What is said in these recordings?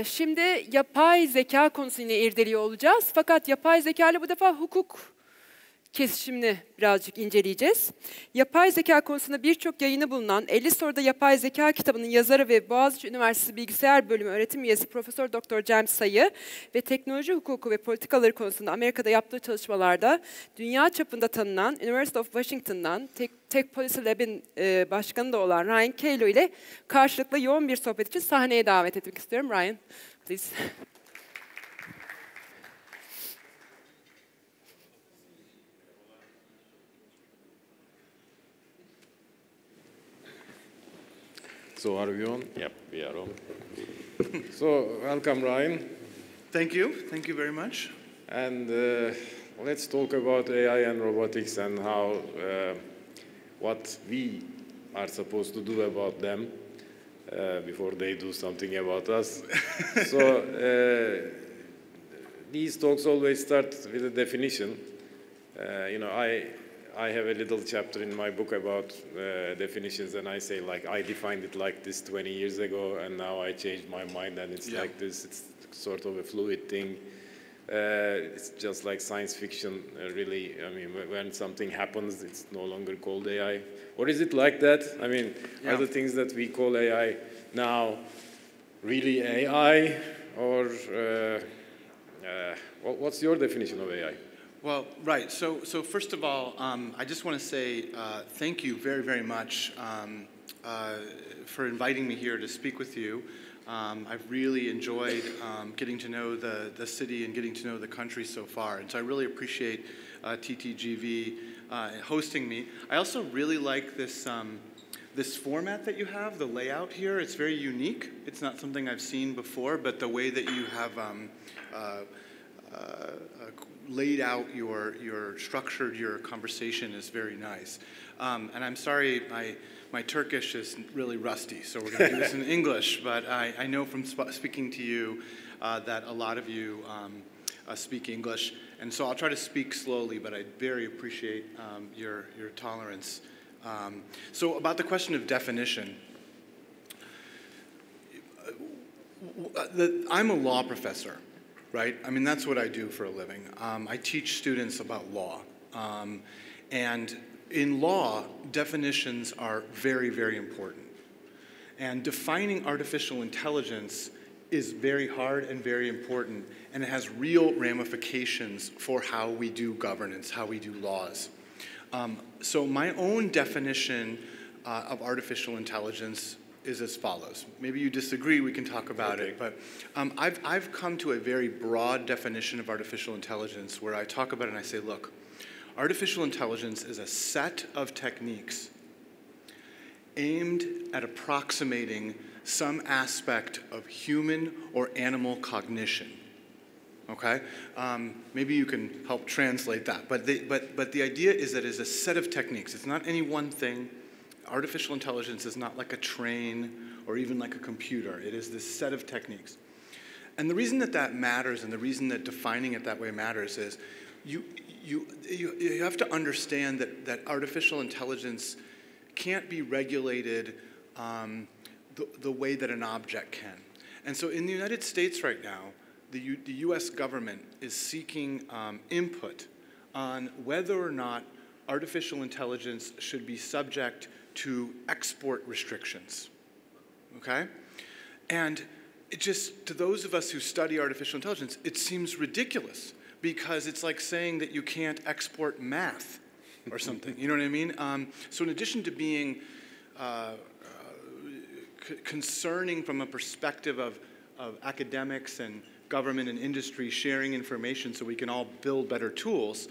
Şimdi yapay zeka konusunu irdeliyor olacağız. Fakat yapay zeka ile bu defa hukuk kesişimini birazcık inceleyeceğiz. Yapay zeka konusunda birçok yayını bulunan 50 soruda yapay zeka kitabının yazarı ve Boğaziçi Üniversitesi Bilgisayar Bölümü öğretim üyesi Profesör Doktor Cem Say'ı ve teknoloji hukuku ve politikaları konusunda Amerika'da yaptığı çalışmalarda dünya çapında tanınan University of Washington'dan Tech Policy Lab'in başkanı da olan Ryan Calo ile karşılıklı yoğun bir sohbet için sahneye davet etmek istiyorum. Ryan, please. So are we on? Yep, we are on. So, welcome, Ryan. Thank you. Thank you very much. And let's talk about AI and robotics and how, what we are supposed to do about them before they do something about us. So, these talks always start with a definition. You know, I have a little chapter in my book about definitions, and I say, like, I defined it like this 20 years ago, and now I changed my mind, and it's like this. It's sort of a fluid thing. It's just like science fiction, really. I mean, when something happens, it's no longer called AI. Or is it like that? I mean, are the things that we call AI now really AI? Or what's your definition of AI? Well, right. So first of all, I just want to say thank you very, very much for inviting me here to speak with you. I've really enjoyed getting to know the city and getting to know the country so far, and so I really appreciate TTGV hosting me. I also really like this this format that you have, the layout here. It's very unique. It's not something I've seen before, but the way that you have laid out structured your conversation is very nice. And I'm sorry, my Turkish is really rusty, so we're going to do this in English, but I know from speaking to you that a lot of you speak English, and so I'll try to speak slowly, but I very appreciate your tolerance. So about the question of definition, I'm a law professor. Right? I mean, that's what I do for a living. I teach students about law. And in law, definitions are very, very important. And defining artificial intelligence is very hard and very important, and it has real ramifications for how we do governance, how we do laws. So my own definition of artificial intelligence is as follows. Maybe you disagree, we can talk about it, but I've come to a very broad definition of artificial intelligence where I talk about it and I say, look, artificial intelligence is a set of techniques aimed at approximating some aspect of human or animal cognition. Okay? Maybe you can help translate that, but the idea is that it's a set of techniques. It's not any one thing. Artificial intelligence is not like a train or even like a computer. It is this set of techniques. And the reason that that matters and the reason that defining it that way matters is you have to understand that artificial intelligence can't be regulated the way that an object can. And so in the United States right now, the US government is seeking input on whether or not artificial intelligence should be subject to export restrictions, okay? And it just, to those of us who study artificial intelligence, it seems ridiculous because it's like saying that you can't export math or something, you know what I mean? So in addition to being concerning from a perspective of academics and government and industry sharing information so we can all build better tools,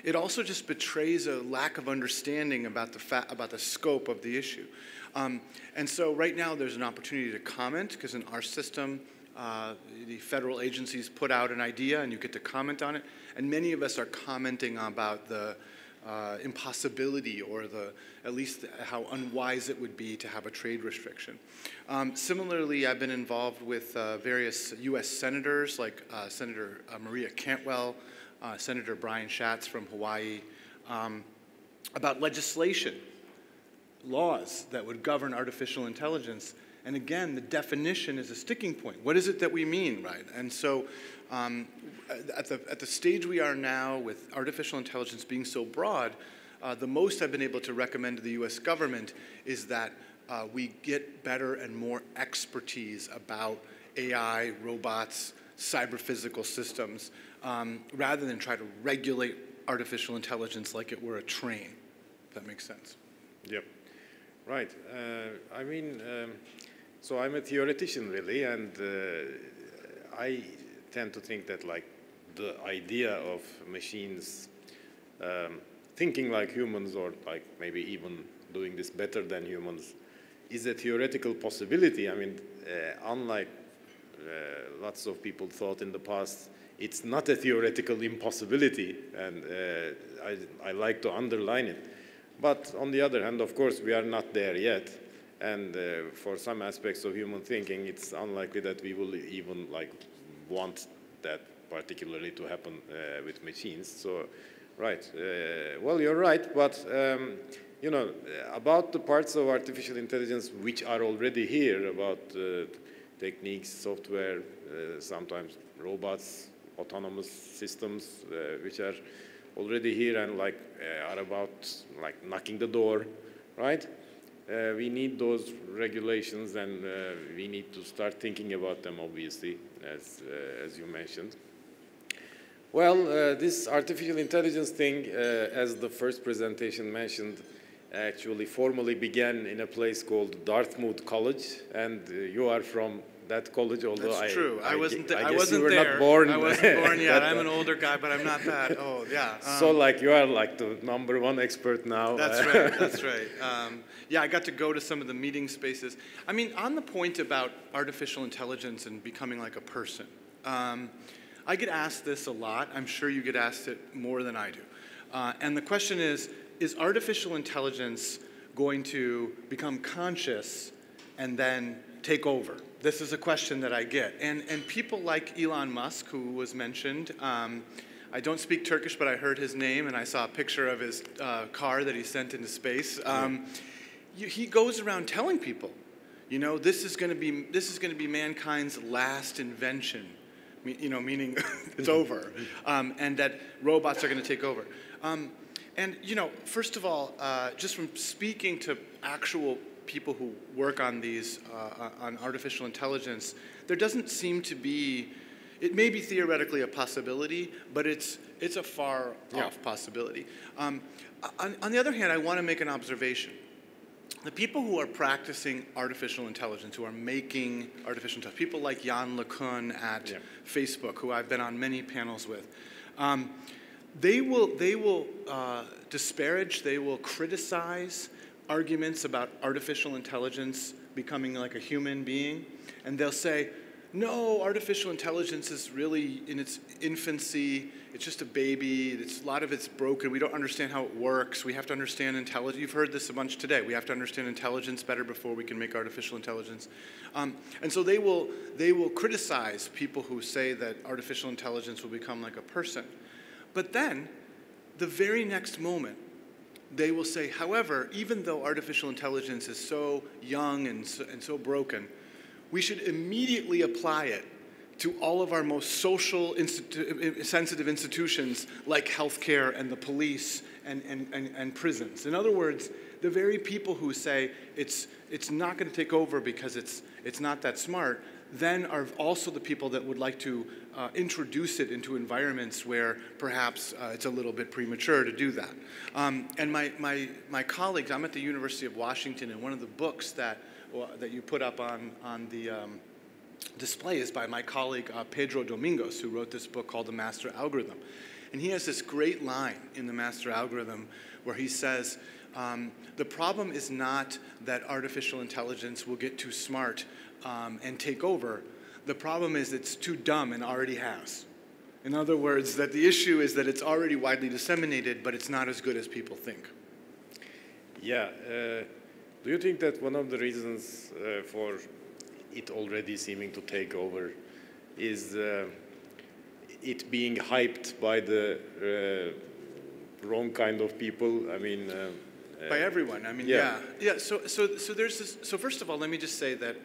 it also just betrays a lack of understanding about the scope of the issue. And so right now there's an opportunity to comment because in our system, the federal agencies put out an idea and you get to comment on it. And many of us are commenting about the impossibility or at least how unwise it would be to have a trade restriction. Similarly, I've been involved with various US senators like Senator Maria Cantwell, Senator Brian Schatz from Hawaii, about legislation, laws that would govern artificial intelligence. And again, the definition is a sticking point. What is it that we mean, right? And so at the stage we are now with artificial intelligence being so broad, the most I've been able to recommend to the US government is that we get better and more expertise about AI, robots, cyber-physical systems, rather than try to regulate artificial intelligence like it were a train, if that makes sense. Yep, right. I mean, so I'm a theoretician really, and I tend to think that like the idea of machines thinking like humans, or like maybe even doing this better than humans, is a theoretical possibility. I mean, unlike lots of people thought in the past, it's not a theoretical impossibility, and I like to underline it. But on the other hand, of course, we are not there yet, and for some aspects of human thinking, it's unlikely that we will even like want that particularly to happen with machines. So, right. Well, you're right, but you know, about the parts of artificial intelligence which are already here, about techniques, software, sometimes robots, autonomous systems, which are already here and like are about like knocking the door, right? We need those regulations, and we need to start thinking about them, obviously, as you mentioned. Well, this artificial intelligence thing, as the first presentation mentioned, actually formally began in a place called Dartmouth College, and you are from that college, although That's true. I wasn't there. I wasn't born yet. I'm an older guy, but I'm not that old. Yeah. So like you are like the #1 expert now. That's right. That's right. Yeah, I got to go to some of the meeting spaces. I mean, on the point about artificial intelligence and becoming like a person, I get asked this a lot. I'm sure you get asked it more than I do. And the question is artificial intelligence going to become conscious and then take over? This is a question that I get. And people like Elon Musk, who was mentioned, I don't speak Turkish, but I heard his name, and I saw a picture of his car that he sent into space. He goes around telling people, you know, this is going to be mankind's last invention, you know, meaning it's over, and that robots are going to take over. And you know, first of all, just from speaking to actual people who work on these, on artificial intelligence, there doesn't seem to be, it may be theoretically a possibility, but it's a far off possibility. On the other hand, I want to make an observation. The people who are practicing artificial intelligence, who are making artificial intelligence, people like Jan LeCun at Facebook, who I've been on many panels with, they will disparage, they will criticize arguments about artificial intelligence becoming like a human being, and they'll say, no, artificial intelligence is really in its infancy, it's just a baby, a lot of it's broken, we don't understand how it works, we have to understand intelligence. You've heard this a bunch today, we have to understand intelligence better before we can make artificial intelligence. And so they will criticize people who say that artificial intelligence will become like a person. But then, the very next moment, they will say, however, even though artificial intelligence is so young and so broken, we should immediately apply it to all of our most social sensitive institutions like healthcare and the police and prisons. In other words, the very people who say it's not going to take over because it's not that smart, then are also the people that would like to introduce it into environments where perhaps it's a little bit premature to do that. And my colleagues, I'm at the University of Washington, and one of the books that you put up on the display is by my colleague Pedro Domingos, who wrote this book called The Master Algorithm. And he has this great line in The Master Algorithm where he says, the problem is not that artificial intelligence will get too smart and take over. The problem is it's too dumb and already has. In other words, that the issue is that it's already widely disseminated, but it's not as good as people think. Yeah. Do you think that one of the reasons for it already seeming to take over is it being hyped by the wrong kind of people? I mean, By everyone. I mean, yeah. So there's this. So first of all, let me just say that,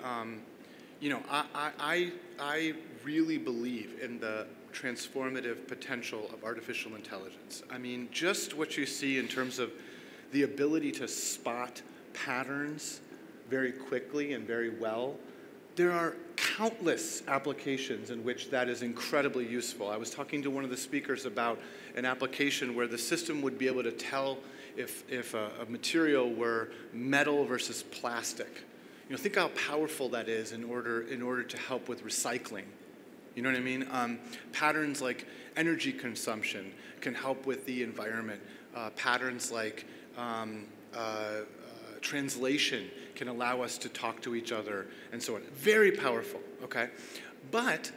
you know, I really believe in the transformative potential of artificial intelligence. I mean, just what you see in terms of the ability to spot patterns very quickly and very well. There are countless applications in which that is incredibly useful. I was talking to one of the speakers about an application where the system would be able to tell if a material were metal versus plastic. You know, think how powerful that is in order to help with recycling. You know what I mean? Patterns like energy consumption can help with the environment. Patterns like translation can allow us to talk to each other and so on. Very powerful, okay? But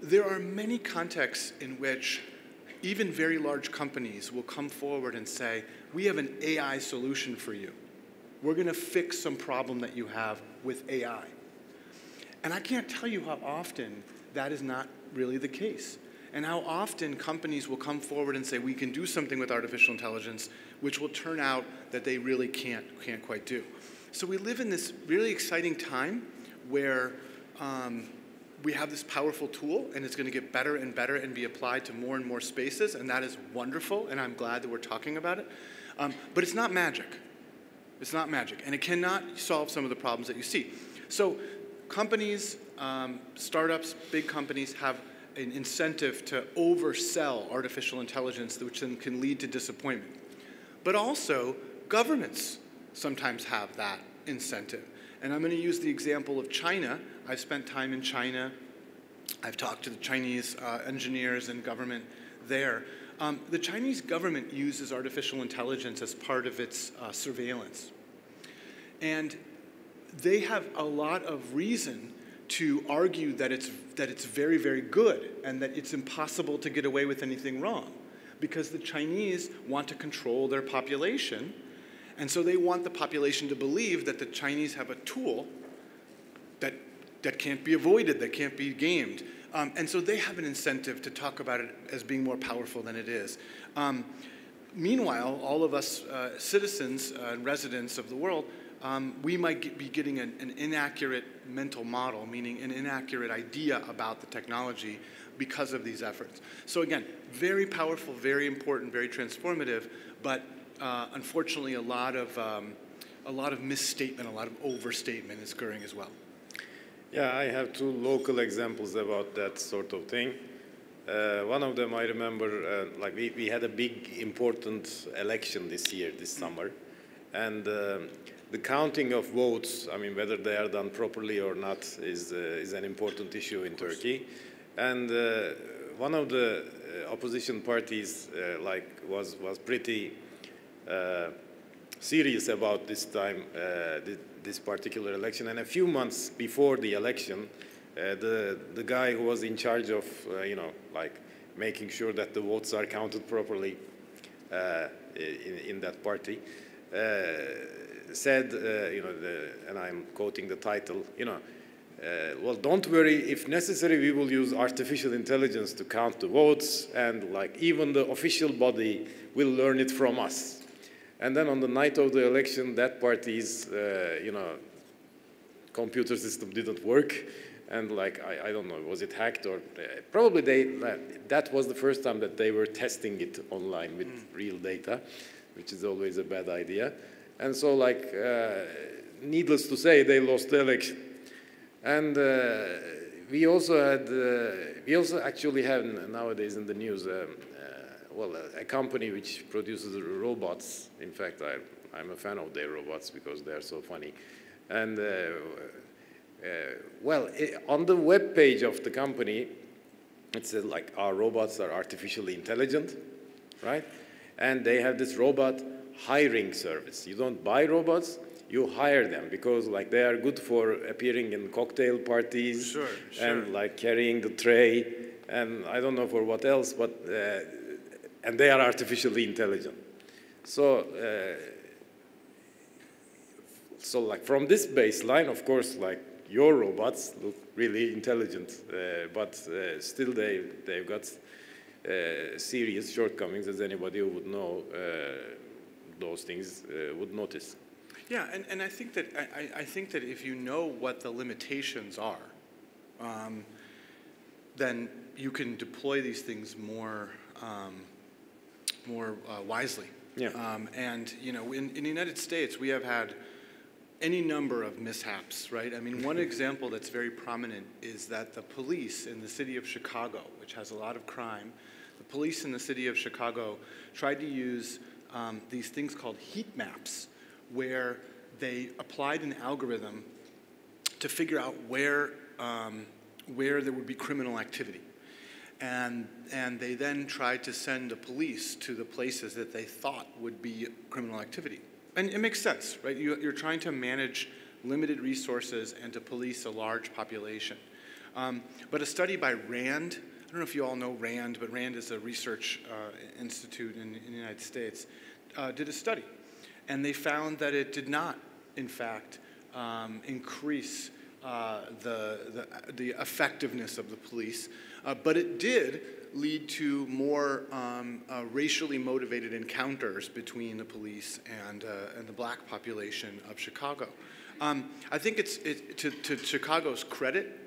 there are many contexts in which even very large companies will come forward and say, we have an AI solution for you. We're going to fix some problem that you have with AI. And I can't tell you how often that is not really the case. And how often companies will come forward and say, we can do something with artificial intelligence, which will turn out that they really can't quite do. So we live in this really exciting time where we have this powerful tool, and it's going to get better and better and be applied to more and more spaces, and that is wonderful, and I'm glad that we're talking about it. But it's not magic. It's not magic, and it cannot solve some of the problems that you see. So companies, startups, big companies have an incentive to oversell artificial intelligence, which then can lead to disappointment. But also, governments sometimes have that incentive. And I'm going to use the example of China. I've spent time in China. I've talked to the Chinese engineers and government there. The Chinese government uses artificial intelligence as part of its surveillance. And they have a lot of reason to argue that it's very, very good and that it's impossible to get away with anything wrong, because the Chinese want to control their population, and so they want the population to believe that the Chinese have a tool that can't be avoided, that can't be gamed. And so they have an incentive to talk about it as being more powerful than it is. Meanwhile, all of us citizens and residents of the world, we might be getting an inaccurate mental model, meaning an inaccurate idea about the technology because of these efforts. So again, very powerful, very important, very transformative, but unfortunately a lot of misstatement, a lot of overstatement is occurring as well. Yeah, I have two local examples about that sort of thing. One of them I remember, like we had a big important election this summer, and the counting of votes, I mean, whether they are done properly or not, is an important issue in Turkey. And one of the opposition parties was pretty serious about this time, this particular election. And a few months before the election, the guy who was in charge of, making sure that the votes are counted properly in that party, said, and I'm quoting the title, well, don't worry, if necessary, we will use artificial intelligence to count the votes, and even the official body will learn it from us. And then on the night of the election, that party's, computer system didn't work, and I don't know, was it hacked or probably that was the first time that they were testing it online with real data, which is always a bad idea. And so, needless to say, they lost the election. And we also actually have nowadays in the news, a company which produces robots. In fact, I'm a fan of their robots because they are so funny. And on the web page of the company, it says our robots are artificially intelligent, right? And they have this robot hiring service. You don't buy robots, you hire them because they are good for appearing in cocktail parties, sure. And carrying the tray, and I don't know for what else, but and they are artificially intelligent. So from this baseline, of course, your robots look really intelligent, but still they've got serious shortcomings, as anybody who would know. those things would notice. Yeah, and I think that I think that if you know what the limitations are, then you can deploy these things more wisely. Yeah. And you know, in the United States, we have had any number of mishaps, right? I mean, one example that's very prominent is that the police in the city of Chicago, which has a lot of crime, the police in the city of Chicago tried to use these things called heat maps, where they applied an algorithm to figure out where there would be criminal activity. And they then tried to send the police to the places that they thought would be criminal activity. And it makes sense, right? You're trying to manage limited resources and to police a large population. But a study by RAND, I don't know if you all know RAND, but RAND is a research institute in the United States, did a study. And they found that it did not, in fact, increase the effectiveness of the police, but it did lead to more racially motivated encounters between the police and the black population of Chicago. I think it's to Chicago's credit.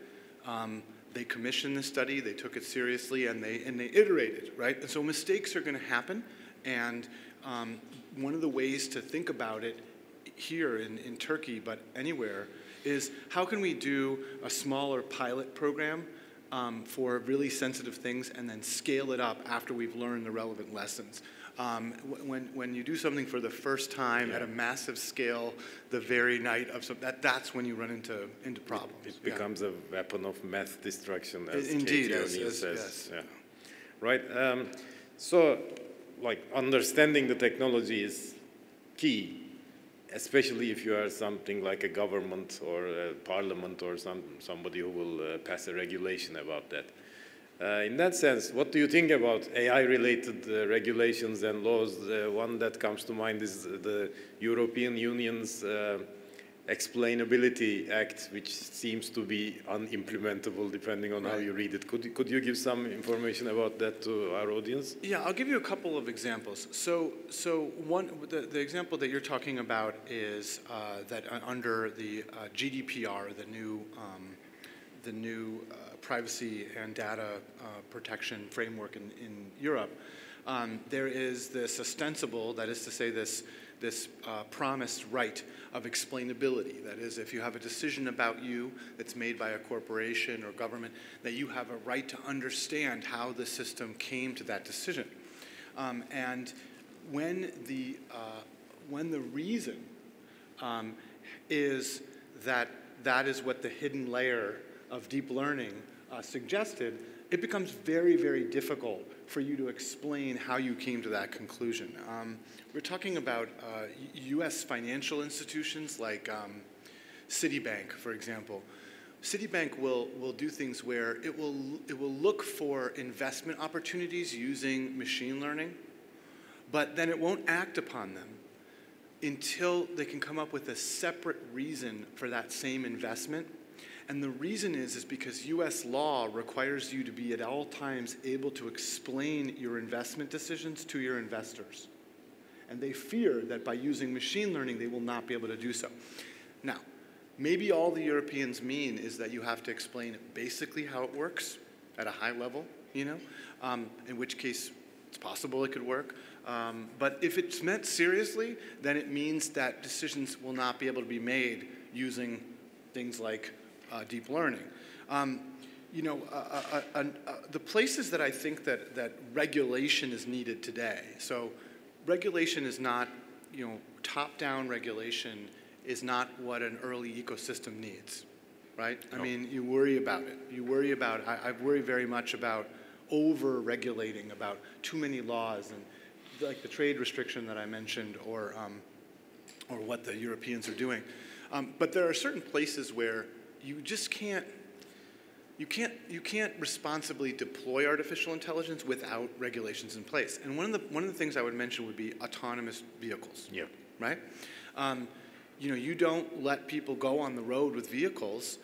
They commissioned the study, they took it seriously, and they iterated, right? And so mistakes are going to happen, and one of the ways to think about it here in Turkey, but anywhere, is how can we do a smaller pilot program for really sensitive things and then scale it up after we've learned the relevant lessons. When you do something for the first time at a massive scale, the very night of that's when you run into problems. It becomes a weapon of mass destruction, as Indeed, says. yes. Yeah. Right. So, like, understanding the technology is key, especially if you are something like a government or a parliament or somebody who will pass a regulation about that. In that sense, what do you think about AI-related regulations and laws? One that comes to mind is the European Union's Explainability Act, which seems to be unimplementable depending on how you read it. Could you give some information about that to our audience? Yeah, I'll give you a couple of examples. So the example that you're talking about is that under the GDPR, the new privacy and data protection framework in Europe, there is this ostensible, that is to say this promised right of explainability. That is, if you have a decision about you that's made by a corporation or government, that you have a right to understand how the system came to that decision. And when the reason is that is what the hidden layer of deep learning suggested, it becomes very, very difficult for you to explain how you came to that conclusion. We're talking about U.S. financial institutions like Citibank, for example. Citibank will do things where it will look for investment opportunities using machine learning, but then it won't act upon them until they can come up with a separate reason for that same investment. And the reason is because U.S. law requires you to be at all times able to explain your investment decisions to your investors. And they fear that by using machine learning, they will not be able to do so. Now, maybe all the Europeans mean is that you have to explain basically how it works at a high level, you know, in which case it's possible it could work. But if it's meant seriously, then it means that decisions will not be able to be made using things like deep learning. You know, the places that I think that regulation is needed today, so regulation is not, you know, top-down regulation is not what an early ecosystem needs, right? No. I mean, you worry about it. You worry about, I worry very much about over-regulating, about too many laws, and like the trade restriction that I mentioned, or what the Europeans are doing. But there are certain places where you just can't responsibly deploy artificial intelligence without regulations in place. And one of the things I would mention would be autonomous vehicles. Yeah. Right? You know, you don't let people go on the road with vehicles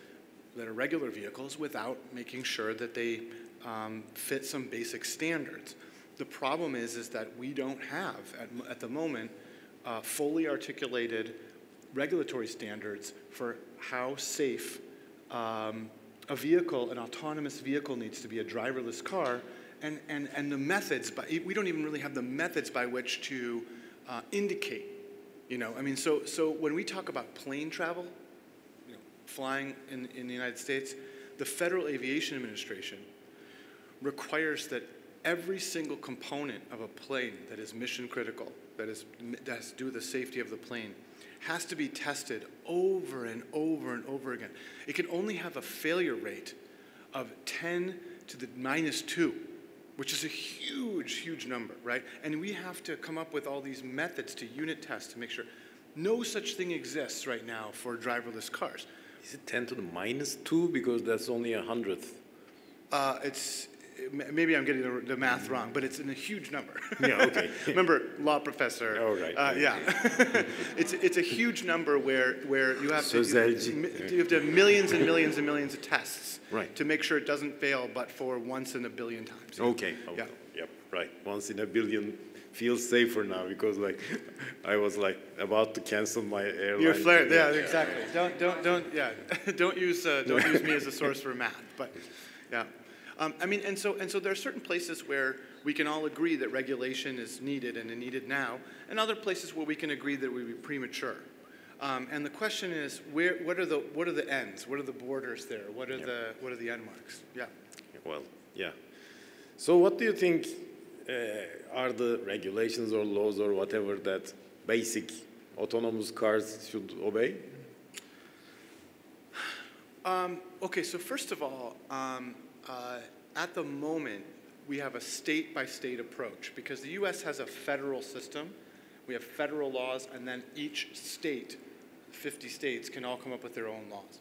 that are regular vehicles without making sure that they fit some basic standards. The problem is that we don't have at the moment fully articulated regulatory standards for how safe a vehicle, an autonomous vehicle, needs to be, a driverless car, and the methods. We don't even really have the methods by which to indicate. I mean, so when we talk about plane travel, flying in the United States, the Federal Aviation Administration requires that every single component of a plane that is mission critical, that has to do with the safety of the plane, has to be tested over and over and over again. It can only have a failure rate of 10 to the -2, which is a huge, huge number, right? And we have to come up with all these methods to unit test to make sure no such thing exists right now for driverless cars. Is it 10 to the -2? Because that's only 100th. Maybe I'm getting the math wrong, but it's in a huge number. Yeah, okay. Remember, law professor. Oh, right. Yeah. It's a huge number where you have to have millions and millions and millions of tests, right, to make sure it doesn't fail, but for once in a billion times. Okay. Yeah. Yep. Right. Once in a billion feels safer now, because I was about to cancel my airline. You're flared. Yeah, exactly. Don't. Yeah. don't use me as a source for math, but yeah. I mean, and so there are certain places where we can all agree that regulation is needed and needed now, and other places where we can agree that it would be premature. And the question is, what are the ends? What are the borders there? What are the end marks? Yeah. Well, yeah. So what do you think are the regulations or laws or whatever that basic autonomous cars should obey? Okay, so first of all, at the moment, we have a state-by-state approach, because the U.S. has a federal system. We have federal laws, and then each state, 50 states, can all come up with their own laws.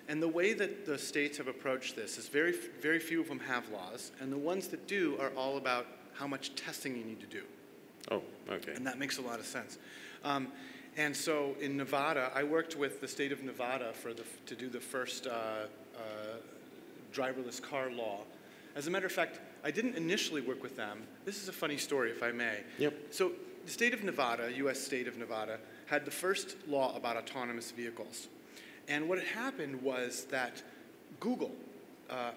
And the way that the states have approached this is very, very few of them have laws, and the ones that do are all about how much testing you need to do. Oh, okay. And that makes a lot of sense. And so in Nevada, I worked with the state of Nevada to do the first driverless car law. As a matter of fact, I didn't initially work with them. This is a funny story, if I may. Yep. So the state of Nevada, U.S. state of Nevada, had the first law about autonomous vehicles. And what had happened was that Google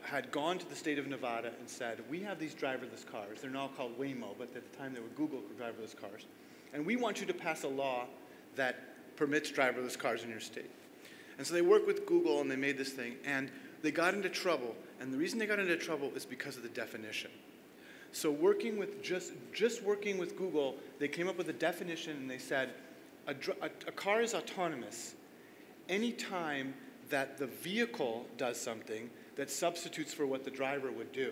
had gone to the state of Nevada and said, we have these driverless cars. They're now called Waymo, but at the time they were Google driverless cars. And we want you to pass a law that permits driverless cars in your state. And so they worked with Google and they made this thing, and they got into trouble. And the reason they got into trouble is because of the definition. So working with just working with Google, they came up with a definition, and they said a car is autonomous any time that the vehicle does something that substitutes for what the driver would do.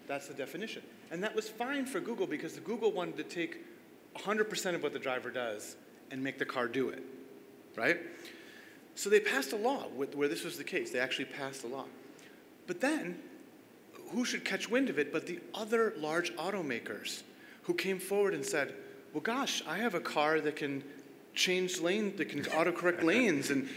That's the definition. And that was fine for Google, because Google wanted to take 100% of what the driver does and make the car do it, right? So they passed a law where this was the case. They actually passed a law. But then, who should catch wind of it but the other large automakers, who came forward and said, well, gosh, I have a car that can change lanes, that can autocorrect lanes, and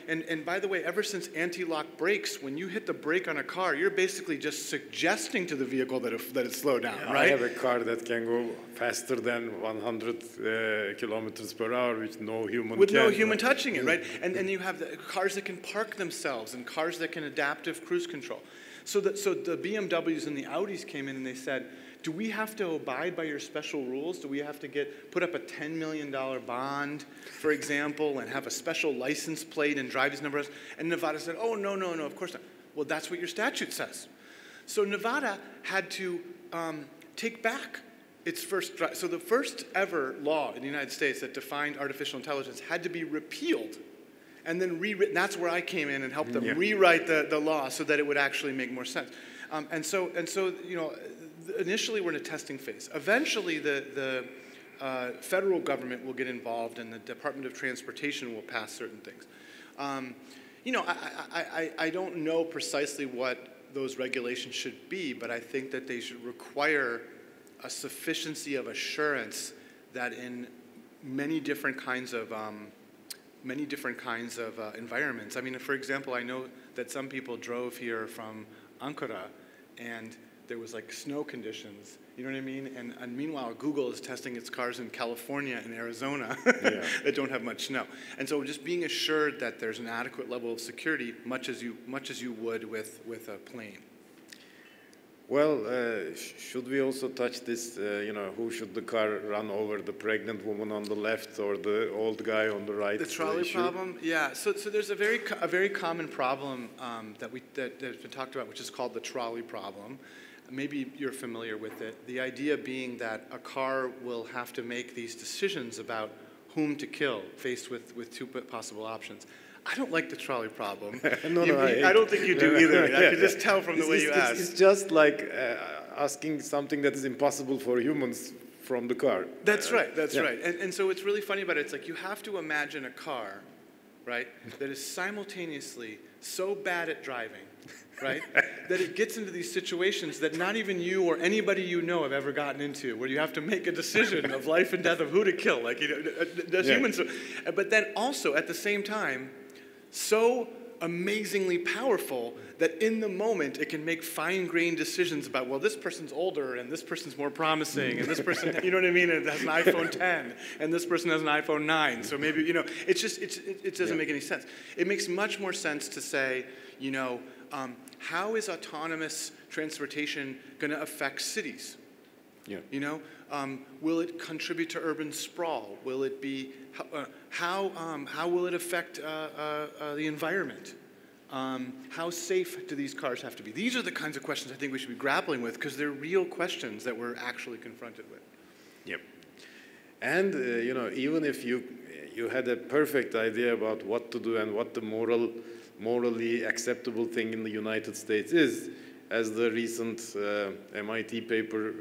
and by the way, ever since anti-lock brakes, when you hit the brake on a car, you're basically just suggesting to the vehicle that it slow down, right? I have a car that can go faster than 100 kilometers per hour with no human touching it, right? And you have the cars that can park themselves and cars that can adaptive cruise control. So the BMWs and the Audis came in and they said, do we have to abide by your special rules? Do we have to put up a $10 million bond, for example, and have a special license plate and drive these numbers? And Nevada said, oh, no, of course not. Well, that's what your statute says. So Nevada had to take back its first. So the first ever law in the United States that defined artificial intelligence had to be repealed and then rewritten. That's where I came in and helped them rewrite the law so that it would actually make more sense. And so initially we're in a testing phase. Eventually the federal government will get involved, and the Department of Transportation will pass certain things. I don't know precisely what those regulations should be, but I think that they should require a sufficiency of assurance that in many different kinds of environments. I mean, for example, I know that some people drove here from Ankara, and there was like snow conditions, You know what I mean? And meanwhile, Google is testing its cars in California and Arizona that don't have much snow. And so just being assured that there's an adequate level of security, much as you would with a plane. Well, should we also touch this, who should the car run over, the pregnant woman on the left or the old guy on the right? The trolley problem? Yeah, so there's a very common problem that's been talked about, which is called the trolley problem. Maybe you're familiar with it. The idea being that a car will have to make these decisions about whom to kill, faced with two possible options. I don't like the trolley problem. I don't think you do either. I can just tell from the way you ask. It's just like asking something that is impossible for humans from the car. That's right, that's right. And so what's really funny about it, it's like you have to imagine a car, right, that is simultaneously so bad at driving, right, that it gets into these situations that not even you or anybody you know have ever gotten into, where you have to make a decision of life and death of who to kill, like, does humans. But then also, at the same time, so amazingly powerful that in the moment it can make fine-grained decisions about, well, this person's older and this person's more promising and this person, you know what I mean, and has an iPhone 10 and this person has an iPhone 9. So maybe, it doesn't make any sense. It makes much more sense to say, how is autonomous transportation going to affect cities? Yeah. Will it contribute to urban sprawl? Will it be how will it affect the environment? How safe do these cars have to be? These are the kinds of questions I think we should be grappling with because they're real questions that we're actually confronted with. Yep. And even if you had a perfect idea about what to do and what the morally acceptable thing in the United States is, as the recent MIT paper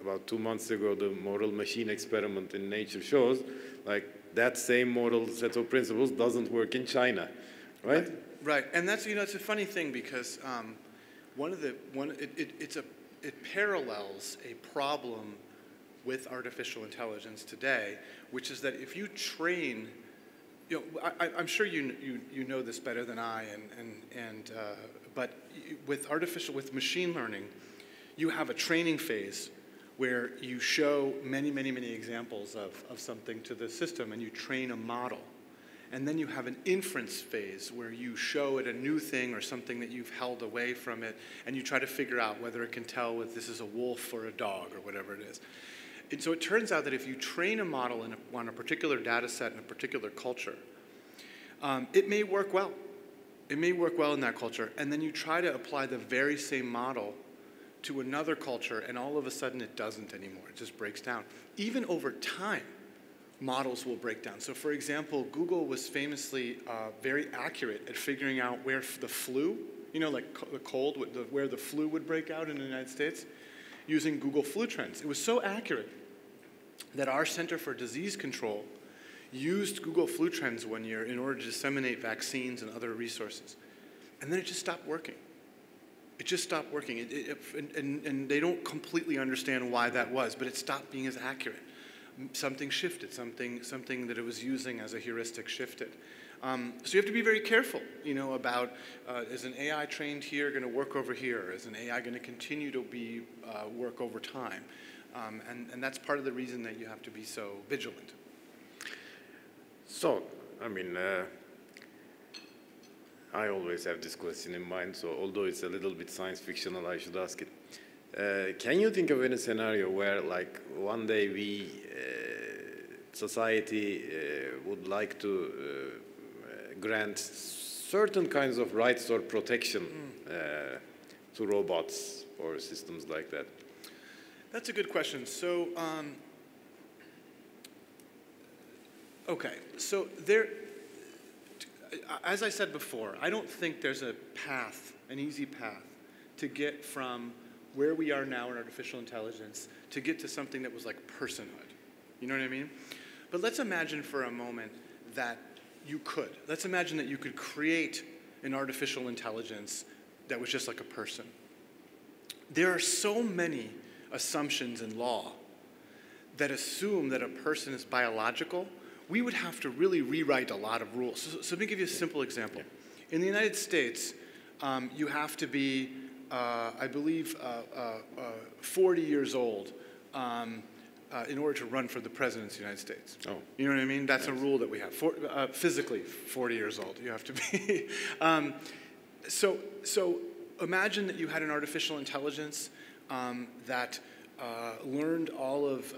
about 2 months ago, the moral machine experiment in Nature shows, like that same moral set of principles doesn't work in China, right? Right, and that's it's a funny thing because it parallels a problem with artificial intelligence today, which is that if you train, I'm sure you know this better than I, but with machine learning, you have a training phase where you show many, many, many examples of something to the system and you train a model. And then you have an inference phase where you show it a new thing or something that you've held away from it and you try to figure out whether it can tell if this is a wolf or a dog or whatever it is. And so it turns out that if you train a model on a particular data set in a particular culture, it may work well. It may work well in that culture, and then you try to apply the very same model to another culture, and all of a sudden it doesn't anymore. It just breaks down. Even over time, models will break down. So for example, Google was famously very accurate at figuring out where the flu, like the cold, where the flu would break out in the United States, using Google flu trends. It was so accurate that our Center for Disease Control used Google flu trends one year in order to disseminate vaccines and other resources. And then it just stopped working. It just stopped working. And they don't completely understand why that was, but it stopped being as accurate. Something shifted, something that it was using as a heuristic shifted. So you have to be very careful, about is an AI trained here going to work over here? Is an AI going to continue to work over time? And that's part of the reason that you have to be so vigilant. So, I always have this question in mind, so although it's a little bit science fictional, I should ask it. Can you think of any scenario where, like, one day society would like to grant certain kinds of rights or protection to robots or systems like that? That's a good question. So, okay, so as I said before, I don't think there's an easy path to get from where we are now in artificial intelligence to get to something that was like personhood. You know what I mean? But let's imagine for a moment that you could. Let's imagine that you could create an artificial intelligence that was just like a person. There are so many assumptions in law that assume that a person is biological. We would have to really rewrite a lot of rules. So let me give you a simple example. In the United States, you have to be I believe, 40 years old in order to run for the presidency of the United States. Oh. You know what I mean? That's a rule that we have. Physically, 40 years old, you have to be. So imagine that you had an artificial intelligence that learned all of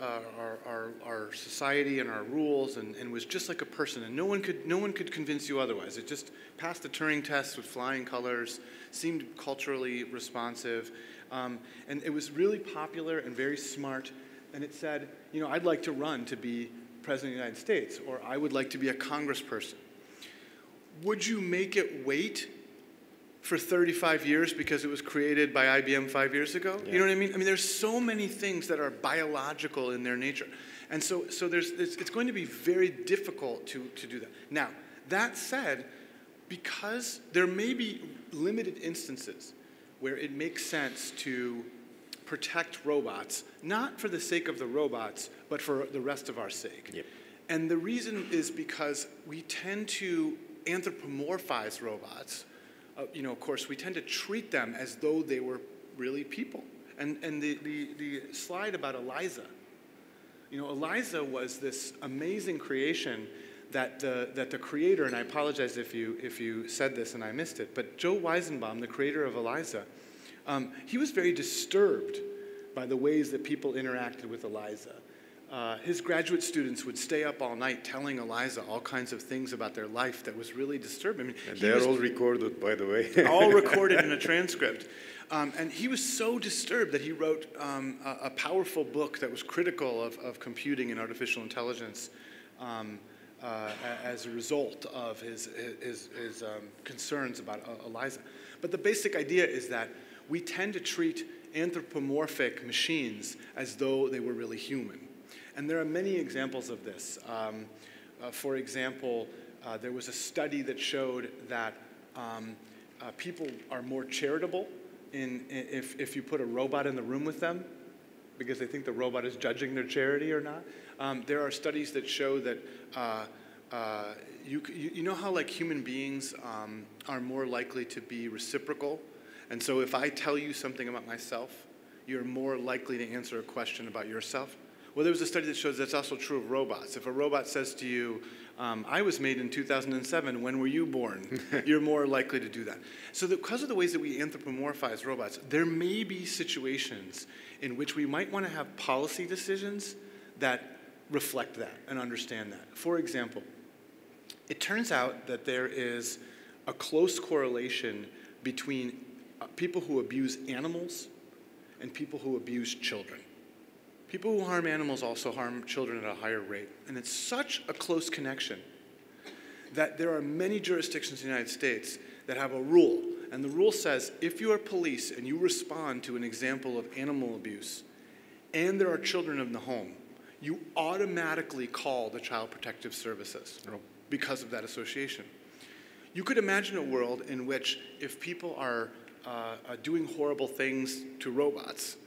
our society and our rules and was just like a person, and no one could convince you otherwise. It just passed the Turing test with flying colors, seemed culturally responsive, and it was really popular and very smart. And it said, you know, I'd like to run to be president of the United States, or I would like to be a congressperson. Would you make it wait for 35 years because it was created by IBM 5 years ago? Yeah. You know what I mean? I mean, there's so many things that are biological in their nature. And so it's going to be very difficult to do that. Now, that said, because there may be limited instances where it makes sense to protect robots, not for the sake of the robots, but for the rest of our sake. Yep. And the reason is because we tend to anthropomorphize robots. You know, of course, we tend to treat them as though they were really people. And the slide about Eliza, you know, Eliza was this amazing creation that the creator, and I apologize if you said this and I missed it, but Joe Weizenbaum, the creator of Eliza, he was very disturbed by the ways that people interacted with Eliza. His graduate students would stay up all night telling Eliza all kinds of things about their life that was really disturbing. I mean, and they're all recorded, by the way. All recorded in a transcript. And he was so disturbed that he wrote a powerful book that was critical of computing and artificial intelligence as a result of his concerns about Eliza. But the basic idea is that we tend to treat anthropomorphic machines as though they were really human. And there are many examples of this. For example, there was a study that showed that people are more charitable if you put a robot in the room with them because they think the robot is judging their charity or not. There are studies that show that you know how like human beings are more likely to be reciprocal? And so if I tell you something about myself, you're more likely to answer a question about yourself. Well, there was a study that shows that's also true of robots. If a robot says to you, I was made in 2007, when were you born? You're more likely to do that. So because of the ways that we anthropomorphize robots, there may be situations in which we might want to have policy decisions that reflect that and understand that. For example, it turns out that there is a close correlation between people who abuse animals and people who abuse children. People who harm animals also harm children at a higher rate. And it's such a close connection that there are many jurisdictions in the United States that have a rule. And the rule says, if you are police and you respond to an example of animal abuse and there are children in the home, you automatically call the Child Protective Services because of that association. You could imagine a world in which if people are doing horrible things to robots,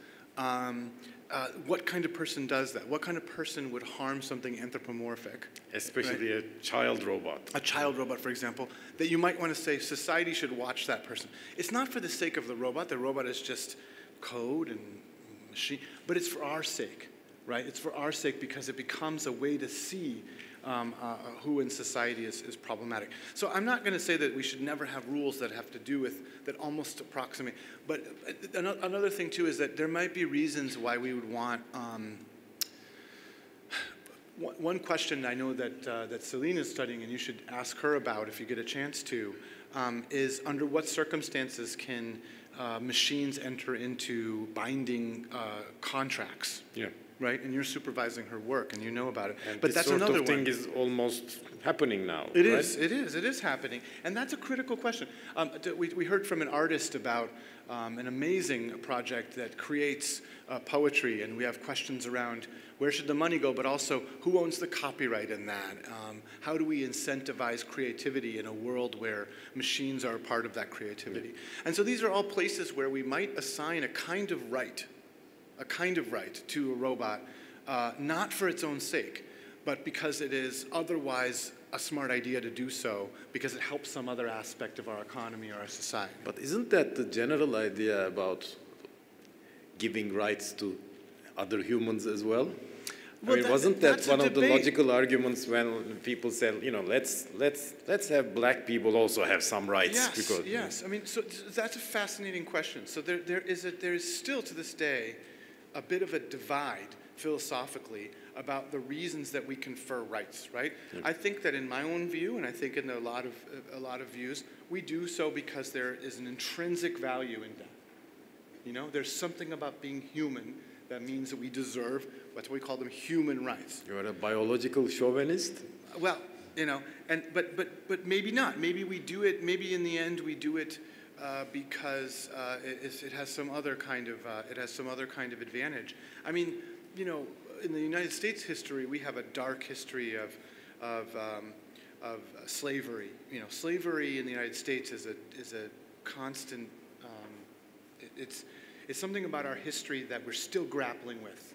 what kind of person does that? What kind of person would harm something anthropomorphic? Especially right? A child robot. A child robot, for example, that you might want to say society should watch that person. It's not for the sake of the robot. The robot is just code and machine, but it's for our sake, right? It's for our sake because it becomes a way to see who in society is problematic. So I'm not going to say that we should never have rules that have to do with, that almost approximate. But another thing, too, is that there might be reasons why we would want, one question I know that Celine is studying, and you should ask her about if you get a chance to, is under what circumstances can machines enter into binding contracts? Yeah. Right, and you're supervising her work, and you know about it. And but that's another one. This sort of thing is almost happening now. It is happening, and that's a critical question. We heard from an artist about an amazing project that creates poetry, and we have questions around where should the money go, but also who owns the copyright in that? How do we incentivize creativity in a world where machines are a part of that creativity? And so these are all places where we might assign a kind of right to a robot, not for its own sake, but because it is otherwise a smart idea to do so because it helps some other aspect of our economy or our society. But isn't that the general idea about giving rights to other humans as well? Well, I mean, wasn't that one of the debate. logical arguments when people said, you know, let's have black people also have some rights? Yes, because, yes. I mean, so that's a fascinating question. So there is still to this day a bit of a divide philosophically about the reasons that we confer rights, right? Yeah. I think that in my own view, and I think in a lot of views, we do so because there is an intrinsic value in that. You know, there's something about being human that means that we deserve, that's what we call them, human rights. You're a biological chauvinist? Well, you know, but maybe not. Maybe we do it. Maybe in the end we do it because it has some other kind of advantage. I mean, you know, in the United States history, we have a dark history of slavery. You know, slavery in the United States is a constant. It's something about our history that we're still grappling with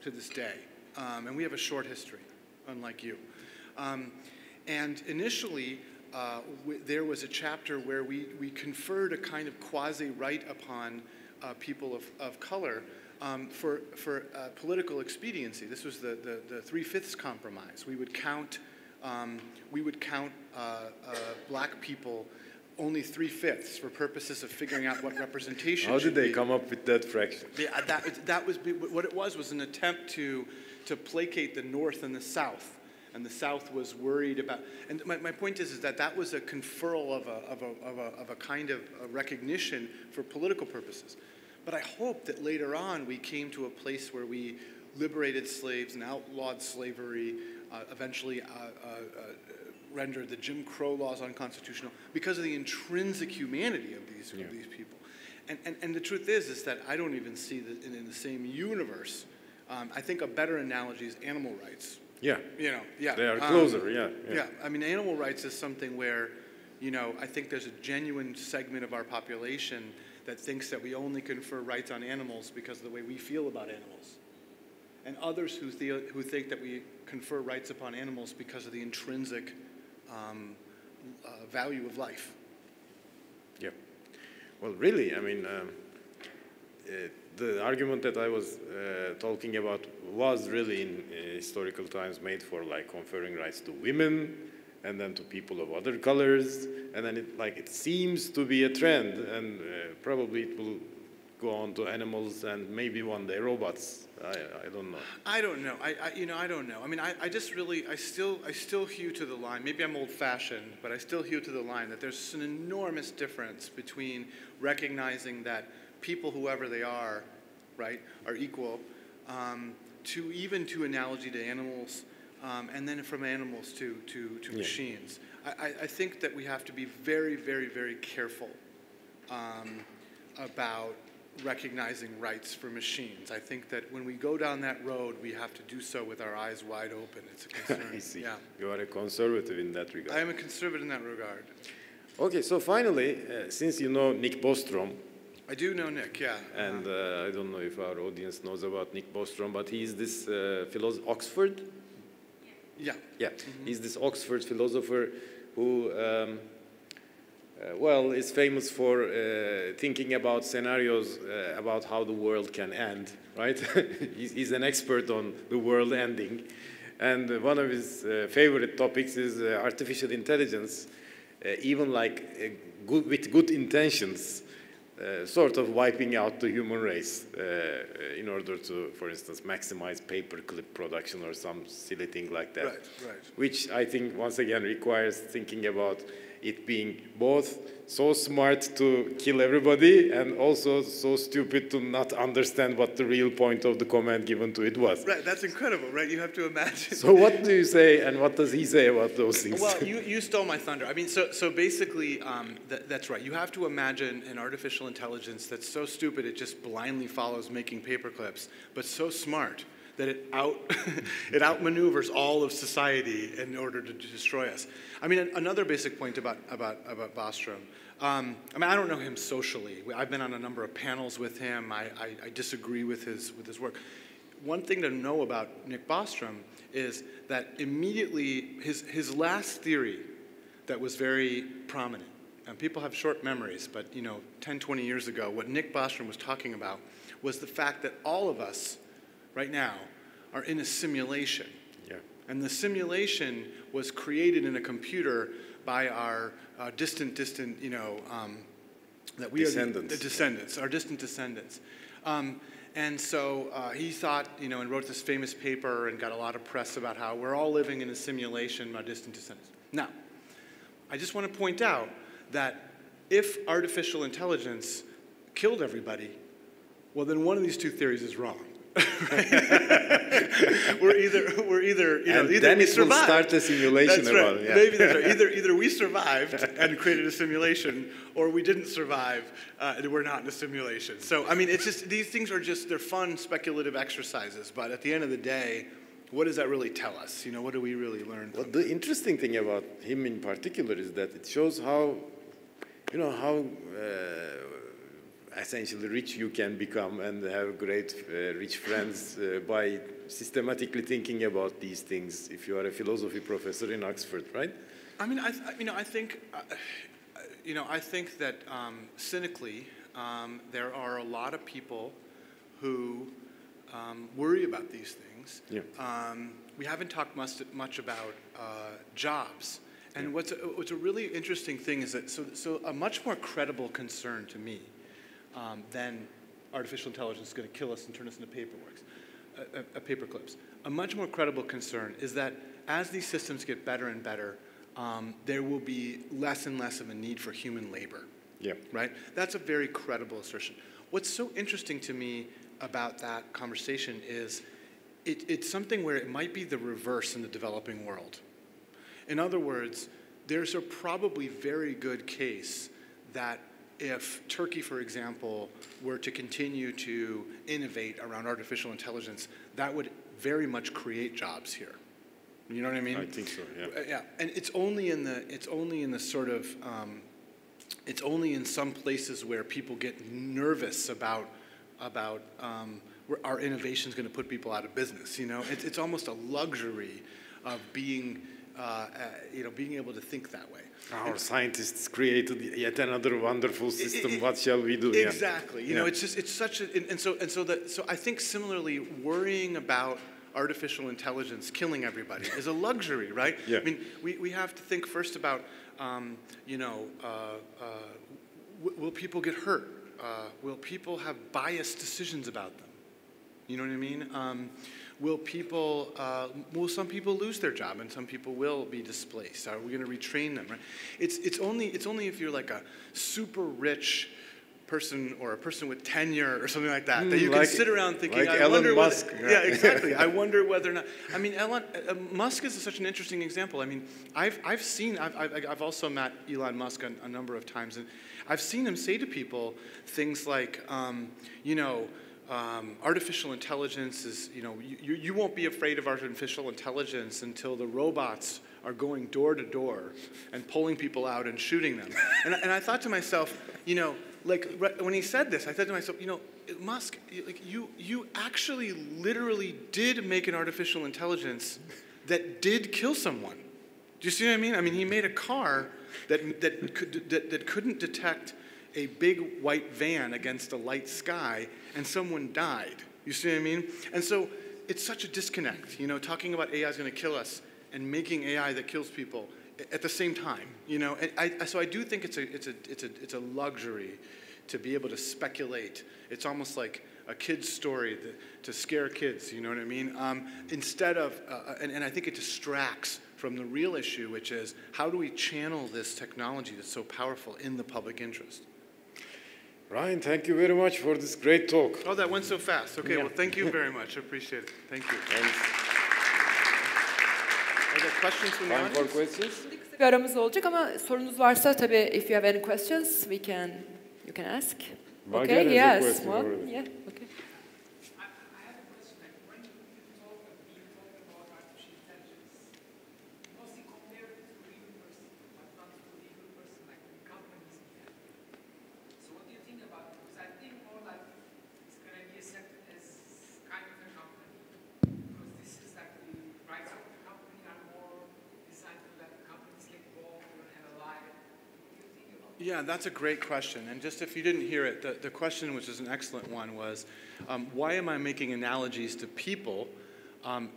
to this day. And we have a short history, unlike you. And initially, there was a chapter where we conferred a kind of quasi-right upon people of color for political expediency. This was the 3/5 compromise. We would count black people only 3/5 for purposes of figuring out what representation. How did they come up with that fraction? Yeah, that was what it was an attempt to placate the North and the South, and the South was worried about. And my point is that was a conferral of a kind of a recognition for political purposes. But I hope that later on we came to a place where we liberated slaves and outlawed slavery, eventually rendered the Jim Crow laws unconstitutional because of the intrinsic humanity of these people. And the truth is that I don't even see that in the same universe. I think a better analogy is animal rights. Yeah. You know, yeah. They are closer, Yeah, I mean, animal rights is something where, you know, I think there's a genuine segment of our population that thinks that we only confer rights on animals because of the way we feel about animals. And others who think that we confer rights upon animals because of the intrinsic value of life. Yeah. Well, really, I mean, the argument that I was talking about was really in historical times made for like conferring rights to women and then to people of other colors, and then it seems to be a trend, and probably it will go on to animals and maybe one day robots. I don't know. I don't know. I don't know. I mean, I still hew to the line. Maybe I'm old-fashioned, but I still hew to the line that there's an enormous difference between recognizing that people, whoever they are, right, are equal, to analogy to animals, and then from animals to machines. I think that we have to be very, very, very careful about recognizing rights for machines. I think that when we go down that road, we have to do so with our eyes wide open. It's a concern. I see. Yeah. You are a conservative in that regard. I am a conservative in that regard. Okay, so finally, since you know Nick Bostrom, I do know Nick, yeah. And I don't know if our audience knows about Nick Bostrom, but he's this Oxford? Yeah. Yeah, he's this Oxford philosopher who, is famous for thinking about scenarios about how the world can end, right? He's an expert on the world ending. And one of his favorite topics is artificial intelligence, even with good intentions, sort of wiping out the human race in order to, for instance, maximize paperclip production or some silly thing like that. Right. Which I think, once again, requires thinking about it being both so smart to kill everybody and also so stupid to not understand what the real point of the command given to it was. Right, that's incredible, right? You have to imagine. So what do you say and what does he say about those things? Well, you stole my thunder. I mean, so basically, that's right. You have to imagine an artificial intelligence that's so stupid it just blindly follows making paperclips, but so smart that it outmaneuvers all of society in order to destroy us. I mean, another basic point about Bostrom. I mean, I don't know him socially. I've been on a number of panels with him. I disagree with his work. One thing to know about Nick Bostrom is that immediately his last theory that was very prominent, and people have short memories, but 10, 20 years ago, what Nick Bostrom was talking about was the fact that all of us right now are in a simulation. Yeah. And the simulation was created in a computer by our distant, that we descendants. are the descendants, our distant descendants. And so he thought, and wrote this famous paper and got a lot of press about how we're all living in a simulation, our distant descendants. Now, I just want to point out that if artificial intelligence killed everybody, well, then one of these two theories is wrong. we're either either then we it will start a simulation. That's right. About it. Yeah. Maybe that's right. Either we survived and created a simulation, or we didn't survive and we're not in a simulation. So I mean, it's just these things are they're fun speculative exercises. But at the end of the day, what does that really tell us? What do we really learn? Well, the interesting thing about him in particular is that it shows how, essentially rich you can become and have great rich friends by systematically thinking about these things. If you are a philosophy professor in Oxford, right? I mean, I think that cynically, there are a lot of people who worry about these things. Yeah. We haven't talked much about jobs. And what's a really interesting thing is that so a much more credible concern to me than artificial intelligence is going to kill us and turn us into paperclips. A much more credible concern is that as these systems get better and better, there will be less and less of a need for human labor. Yeah. Right? That's a very credible assertion. What's so interesting to me about that conversation is it's something where it might be the reverse in the developing world. In other words, there's a probably very good case that if Turkey, for example, were to continue to innovate around artificial intelligence, that would very much create jobs here. You know what I mean? I think so. Yeah. Yeah, and it's only in the sort of it's only in some places where people get nervous about where our innovation is going to put people out of business. It's almost a luxury of being being able to think that way. Our scientists created yet another wonderful system. What shall we do? Exactly. It's such a so I think similarly worrying about artificial intelligence killing everybody is a luxury, right? Yeah. I mean, we have to think first about will people get hurt? Will people have biased decisions about them? You know what I mean? Will some people lose their job and some people will be displaced? Are we going to retrain them? Right? It's only if you're like a super rich person or a person with tenure or something like that that you can sit around thinking, like I wonder Elon Musk. Yeah, exactly. I wonder whether or not. I mean, Musk is such an interesting example. I mean, I've also met Elon Musk a number of times, and I've seen him say to people things like, artificial intelligence is, you won't be afraid of artificial intelligence until the robots are going door to door and pulling people out and shooting them. And I thought to myself, when he said this, I thought to myself, Musk, you actually literally did make an artificial intelligence that did kill someone. Do you see what I mean? I mean, he made a car that couldn't detect a big white van against a light sky, and someone died. You see what I mean? And so it's such a disconnect, talking about AI is going to kill us and making AI that kills people at the same time, So I do think it's a luxury to be able to speculate. It's almost like a kid's story to scare kids, you know what I mean? Instead of, and I think it distracts from the real issue, which is how do we channel this technology that's so powerful in the public interest? Ryan, thank you very much for this great talk. Oh, that went so fast. Okay, well, thank you very much. I appreciate it. Thank you. Thanks. Are there questions from the Time for audience? questions? Şimdi kısa bir aramız olacak ama sorunuz varsa tabii if you have any questions, you can ask. Mager has a yes. question Well, already. yeah. Okay. I have a question. Like when you talk about artificial intelligence, you mostly compare it to a real person, but not to a legal person like in companies we have. So what do you think about it? Because I think more like it's going to be accepted as kind of a company, because this is like the rights of Yeah, that's a great question. And just if you didn't hear it, the question, which is an excellent one, was why am I making analogies to people?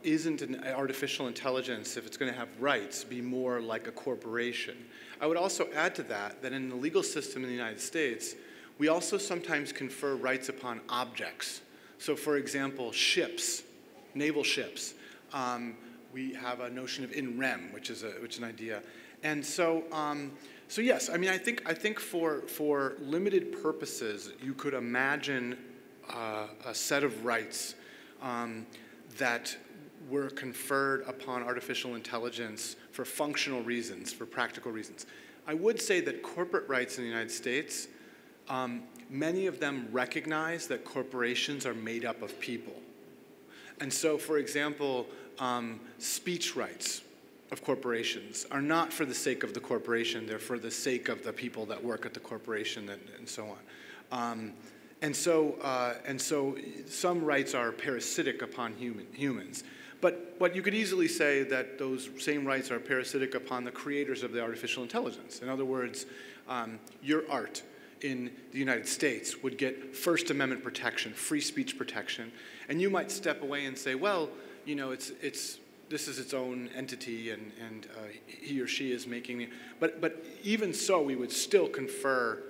Isn't an artificial intelligence, if it's going to have rights, be more like a corporation? I would also add to that that in the legal system in the United States, we also sometimes confer rights upon objects. So for example, ships, naval ships. We have a notion of in rem, which is an idea. And so, so yes, I mean, I think for limited purposes, you could imagine a set of rights that were conferred upon artificial intelligence for functional reasons, for practical reasons. I would say that corporate rights in the United States, many of them recognize that corporations are made up of people. And so, for example, speech rights of corporations are not for the sake of the corporation, they're for the sake of the people that work at the corporation and so on. And so some rights are parasitic upon humans. But you could easily say that those same rights are parasitic upon the creators of the artificial intelligence. In other words, your art in the United States would get First Amendment protection, free speech protection, and you might step away and say, well, you know, this is its own entity, and he or she is making it. But even so, we would still confer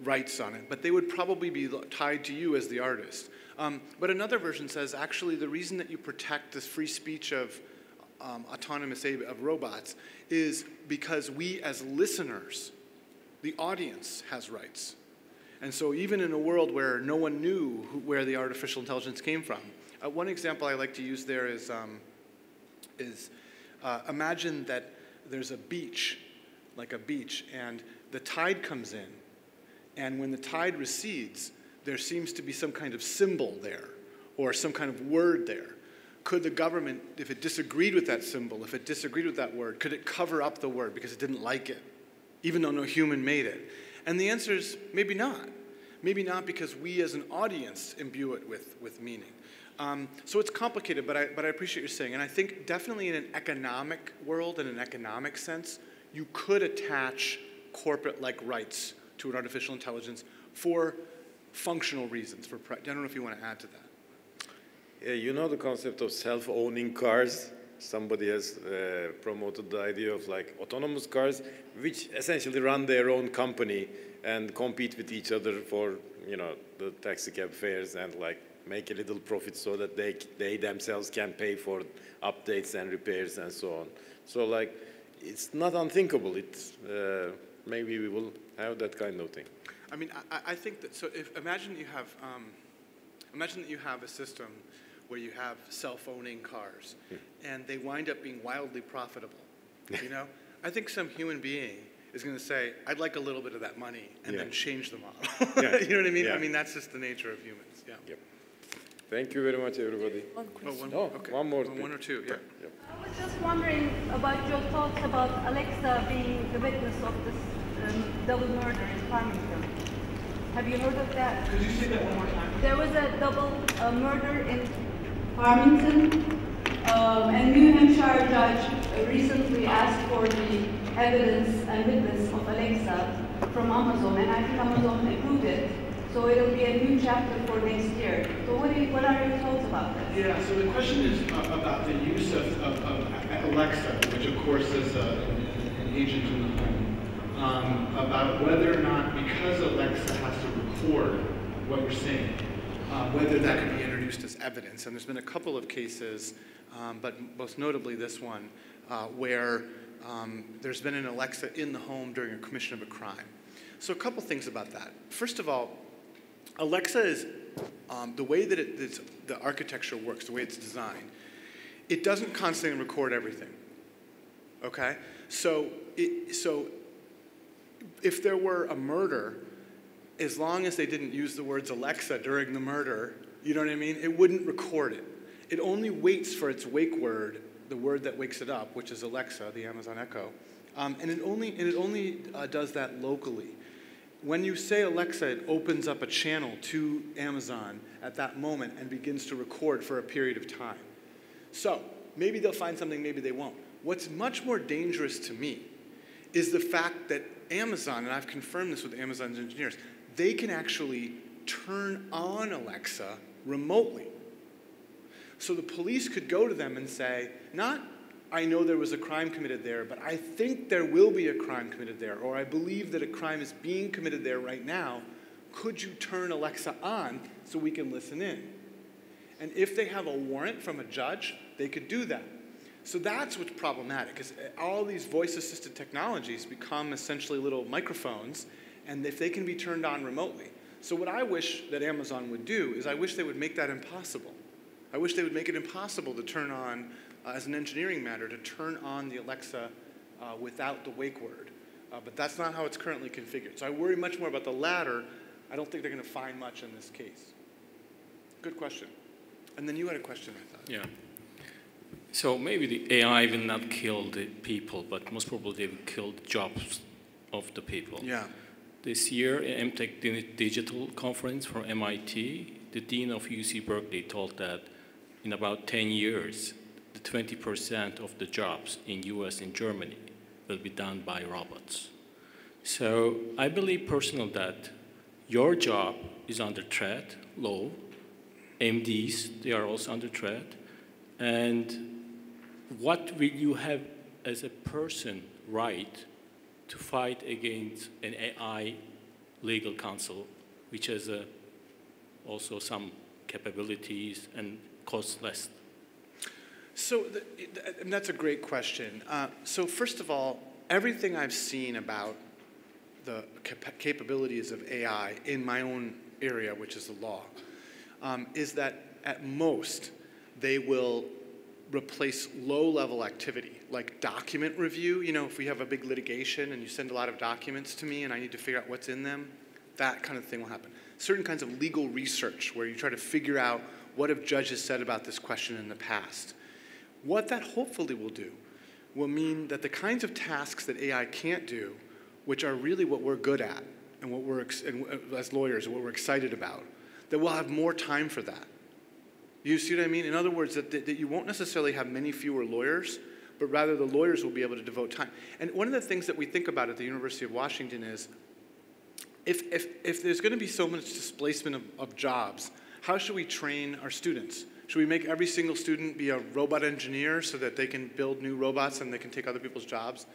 rights on it, but they would probably be tied to you as the artist. But another version says, actually, the reason that you protect this free speech of of robots is because we as listeners, the audience, has rights. And so even in a world where no one knew where the artificial intelligence came from, one example I like to use there is imagine that there's a beach, and the tide comes in, and when the tide recedes, there seems to be some kind of symbol there, or some kind of word there. Could the government, if it disagreed with that symbol, if it disagreed with that word, could it cover up the word because it didn't like it, even though no human made it? And the answer is maybe not. Maybe not because we as an audience imbue it with meaning. So it's complicated, but I appreciate what you're saying. And I think definitely in an economic world, in an economic sense, you could attach corporate-like rights to an artificial intelligence for functional reasons. I don't know if you want to add to that. Yeah, you know the concept of self-owning cars? Somebody has promoted the idea of like autonomous cars, which essentially run their own company and compete with each other for, you know, the taxi cab fares and like make a little profit so that they themselves can pay for updates and repairs and so on. So like, it's not unthinkable. It's maybe we will have that kind of thing. I mean, I think that, so imagine that you have a system where you have self-owning cars, and they wind up being wildly profitable, you know? I think some human being is going to say, I'd like a little bit of that money, and then change the model. Yeah. You know what I mean? Yeah. I mean, that's just the nature of humans, yeah. Yep. Thank you very much, everybody. One question. Okay. One more. One or two, yeah. Yep. I was just wondering about your thoughts about Alexa being the witness of this double murder in Farmington. Have you heard of that? Could you say that one more time? There was a double murder in Farmington. A New Hampshire judge recently asked for the evidence and witness of Alexa from Amazon, and I think Amazon approved it. So it'll be a new chapter for next year. So what are your thoughts about this? Yeah, so the question is about the use of Alexa, which of course is an agent in the home, about whether or not, because Alexa has to record what you're saying, Whether that could be introduced as evidence. And there's been a couple of cases, but most notably this one, where there's been an Alexa in the home during a commission of a crime. So a couple things about that. First of all, Alexa is, the way that the architecture works, the way it's designed, it doesn't constantly record everything, okay? So if there were a murder, as long as they didn't use the words Alexa during the murder, you know what I mean? It wouldn't record it. It only waits for its wake word, the word that wakes it up, which is Alexa, the Amazon Echo, and it only does that locally. When you say Alexa, it opens up a channel to Amazon at that moment and begins to record for a period of time. So maybe they'll find something, maybe they won't. What's much more dangerous to me is the fact that Amazon, and I've confirmed this with Amazon's engineers, they can actually turn on Alexa remotely. So the police could go to them and say, not, I know there was a crime committed there, but I think there will be a crime committed there, or I believe that a crime is being committed there right now. Could you turn Alexa on so we can listen in? And if they have a warrant from a judge, they could do that. So that's what's problematic, is all these voice-assisted technologies become essentially little microphones, and if they can be turned on remotely. So what I wish that Amazon would do is I wish they would make that impossible. I wish they would make it impossible to turn on, as an engineering matter, to turn on the Alexa without the wake word. But that's not how it's currently configured. So I worry much more about the latter. I don't think they're going to find much in this case. Good question. And then you had a question, I thought. Yeah. So maybe the AI will not kill the people, but most probably they will kill the jobs of the people. Yeah. This year, at MTech Digital Conference from MIT, the dean of UC Berkeley told that in about 10 years, the 20% of the jobs in US and Germany will be done by robots. So I believe personally that your job is under threat, law. MDs, they are also under threat. And what will you have as a person right to fight against an AI legal counsel, which has also some capabilities and costs less? So that's a great question. So first of all, everything I've seen about the capabilities of AI in my own area, which is the law, is that at most they will replace low-level activity, like document review. You know, if we have a big litigation and you send a lot of documents to me and I need to figure out what's in them, that kind of thing will happen. Certain kinds of legal research where you try to figure out what have judges said about this question in the past. What that hopefully will do will mean that the kinds of tasks that AI can't do, which are really what we're good at and what we're, as lawyers, what we're excited about, that we'll have more time for that. You see what I mean? In other words, that you won't necessarily have many fewer lawyers, but rather the lawyers will be able to devote time. And one of the things that we think about at the University of Washington is, if there's going to be so much displacement of jobs, how should we train our students? Should we make every single student be a robot engineer so that they can build new robots and they can take other people's jobs?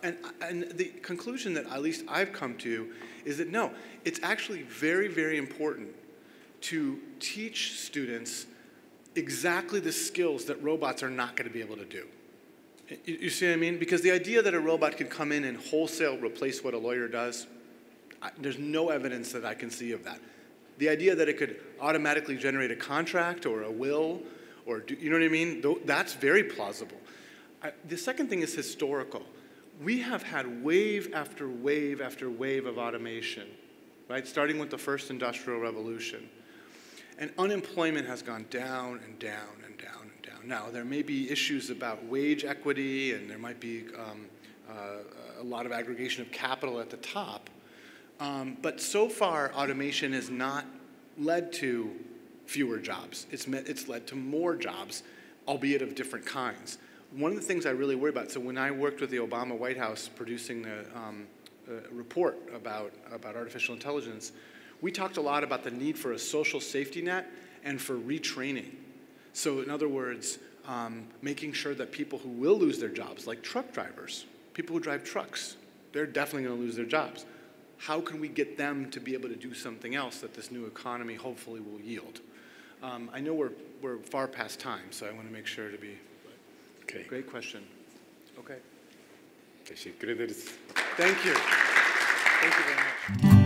And the conclusion that at least I've come to is that no, it's actually very, very important to teach students exactly the skills that robots are not going to be able to do. You see what I mean? Because the idea that a robot could come in and wholesale replace what a lawyer does, there's no evidence that I can see of that. The idea that it could automatically generate a contract or a will, or you know what I mean? That's very plausible. The second thing is historical. We have had wave after wave after wave of automation, right? Starting with the first industrial revolution. And unemployment has gone down and down and down and down. Now, there may be issues about wage equity, and there might be a lot of aggregation of capital at the top. But so far, automation has not led to fewer jobs. It's led to more jobs, albeit of different kinds. One of the things I really worry about, so when I worked with the Obama White House producing the report about artificial intelligence, we talked a lot about the need for a social safety net and for retraining. So in other words, making sure that people who will lose their jobs, like truck drivers, people who drive trucks, they're definitely going to lose their jobs. How can we get them to be able to do something else that this new economy hopefully will yield? I know we're far past time, so I want to make sure to be... Okay. Great question. Okay. Teşekkür ederiz. Thank you. Thank you very much.